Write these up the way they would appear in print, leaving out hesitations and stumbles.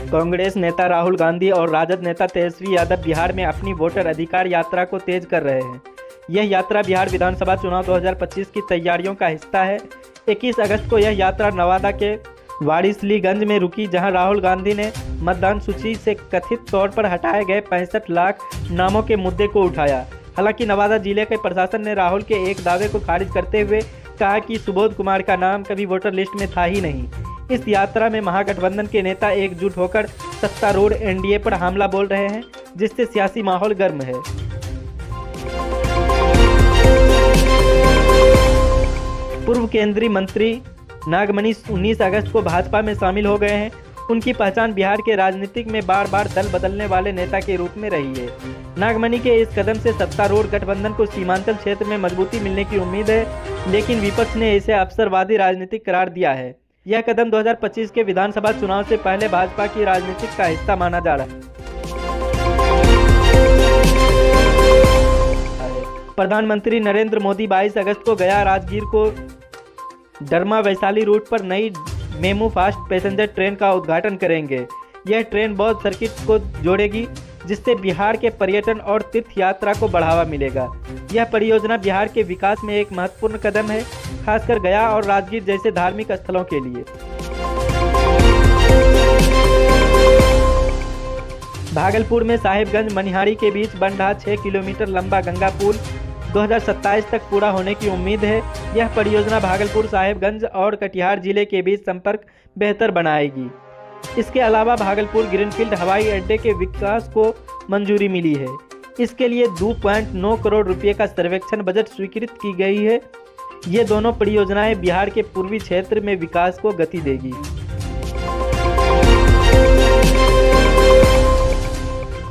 कांग्रेस नेता राहुल गांधी और राजद नेता तेजस्वी यादव बिहार में अपनी वोटर अधिकार यात्रा को तेज कर रहे हैं। यह यात्रा बिहार विधानसभा चुनाव 2025 की तैयारियों का हिस्सा है। 21 अगस्त को यह यात्रा नवादा के वारिसलीगंज में रुकी, जहां राहुल गांधी ने मतदान सूची से कथित तौर पर हटाए गए 65 लाख नामों के मुद्दे को उठाया। हालांकि नवादा जिले के प्रशासन ने राहुल के एक दावे को खारिज करते हुए कहा कि सुबोध कुमार का नाम कभी वोटर लिस्ट में था ही नहीं। इस यात्रा में महागठबंधन के नेता एकजुट होकर सत्तारूढ़ एनडीए पर हमला बोल रहे हैं, जिससे सियासी माहौल गर्म है। पूर्व केंद्रीय मंत्री नागमणि 19 अगस्त को भाजपा में शामिल हो गए हैं। उनकी पहचान बिहार के राजनीतिक में बार बार दल बदलने वाले नेता के रूप में रही है। नागमणि के इस कदम से सत्तारूढ़ गठबंधन को सीमांचल क्षेत्र में मजबूती मिलने की उम्मीद है, लेकिन विपक्ष ने इसे अवसरवादी राजनीति करार दिया है। यह कदम 2025 के विधानसभा चुनाव से पहले भाजपा की राजनीति का हिस्सा माना जा रहा है। प्रधानमंत्री नरेंद्र मोदी 22 अगस्त को गया राजगीर को डरमा वैशाली रूट पर नई मेमू फास्ट पैसेंजर ट्रेन का उद्घाटन करेंगे। यह ट्रेन बौद्ध सर्किट को जोड़ेगी, जिससे बिहार के पर्यटन और तीर्थ यात्रा को बढ़ावा मिलेगा। यह परियोजना बिहार के विकास में एक महत्वपूर्ण कदम है, खासकर गया और राजगीर जैसे धार्मिक स्थलों के लिए। भागलपुर में साहिबगंज मनिहारी के बीच बन रहा 6 किलोमीटर लंबा गंगा पुल 2027 तक पूरा होने की उम्मीद है। यह परियोजना भागलपुर, साहिबगंज और कटिहार जिले के बीच संपर्क बेहतर बनाएगी। इसके अलावा भागलपुर ग्रीनफील्ड हवाई अड्डे के विकास को मंजूरी मिली है। इसके लिए 2.9 करोड़ रुपये का सर्वेक्षण बजट स्वीकृत की गई है। ये दोनों परियोजनाएं बिहार के पूर्वी क्षेत्र में विकास को गति देगी।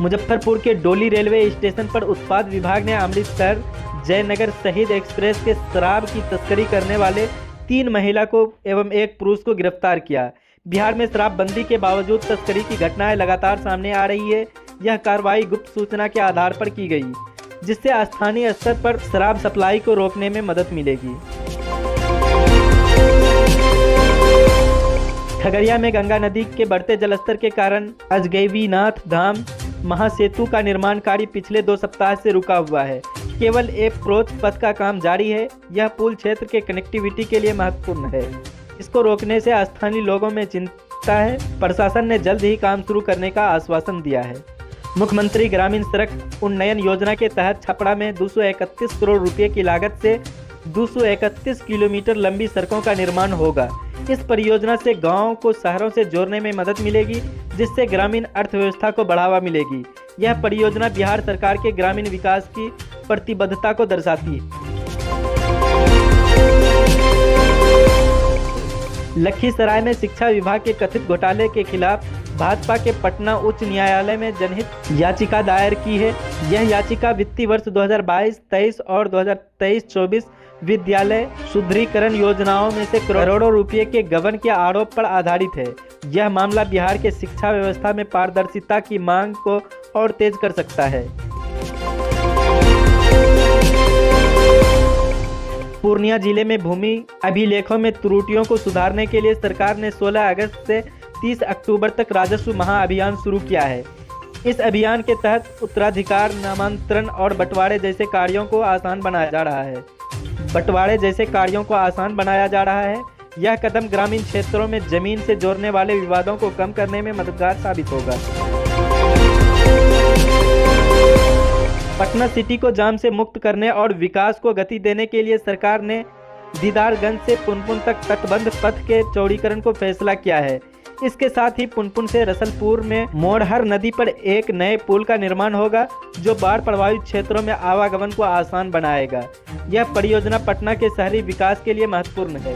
मुजफ्फरपुर के डोली रेलवे स्टेशन पर उत्पाद विभाग ने अमृतसर जयनगर शहीद एक्सप्रेस के शराब की तस्करी करने वाले 3 महिला को एवं 1 पुरुष को गिरफ्तार किया। बिहार में शराबबंदी के बावजूद तस्करी की घटनाएं लगातार सामने आ रही है। यह कार्रवाई गुप्त सूचना के आधार पर की गई, जिससे स्थानीय स्तर पर शराब सप्लाई को रोकने में मदद मिलेगी। खगड़िया में गंगा नदी के बढ़ते जलस्तर के कारण अजगैबीनाथ धाम महासेतु का निर्माण कार्य पिछले 2 सप्ताह से रुका हुआ है। केवल अप्रोच पथ का काम जारी है। यह पुल क्षेत्र के कनेक्टिविटी के लिए महत्वपूर्ण है। इसको रोकने से स्थानीय लोगों में चिंता है। प्रशासन ने जल्द ही काम शुरू करने का आश्वासन दिया है। मुख्यमंत्री ग्रामीण सड़क उन्नयन योजना के तहत छपरा में 231 करोड़ रुपए की लागत से 231 किलोमीटर लंबी सड़कों का निर्माण होगा। इस परियोजना से गांवों को शहरों से जोड़ने में मदद मिलेगी, जिससे ग्रामीण अर्थव्यवस्था को बढ़ावा मिलेगी। यह परियोजना बिहार सरकार के ग्रामीण विकास की प्रतिबद्धता को दर्शाती है। लखीसराय में शिक्षा विभाग के कथित घोटाले के खिलाफ भाजपा के पटना उच्च न्यायालय में जनहित याचिका दायर की है। यह याचिका वित्तीय वर्ष 2022-23 और 2023-24 विद्यालय सुदृढ़ीकरण योजनाओं में से करोड़ों रुपए के गबन के आरोप पर आधारित है। यह मामला बिहार के शिक्षा व्यवस्था में पारदर्शिता की मांग को और तेज कर सकता है। पूर्णिया जिले में भूमि अभिलेखों में त्रुटियों को सुधारने के लिए सरकार ने 16 अगस्त से 30 अक्टूबर तक राजस्व महाअभियान शुरू किया है। इस अभियान के तहत उत्तराधिकार, नामांतरण और बंटवारे जैसे कार्यों को आसान बनाया जा रहा है। यह कदम ग्रामीण क्षेत्रों में जमीन से जोड़ने वाले विवादों को कम करने में मददगार साबित होगा। पटना सिटी को जाम से मुक्त करने और विकास को गति देने के लिए सरकार ने दीदारगंज से पुनपुन तक तटबंध पथ के चौड़ीकरण को फैसला किया है। इसके साथ ही पुनपुन से रसलपुर में मोरहर नदी पर एक नए पुल का निर्माण होगा, जो बाढ़ प्रभावित क्षेत्रों में आवागमन को आसान बनाएगा। यह परियोजना पटना के शहरी विकास के लिए महत्वपूर्ण है।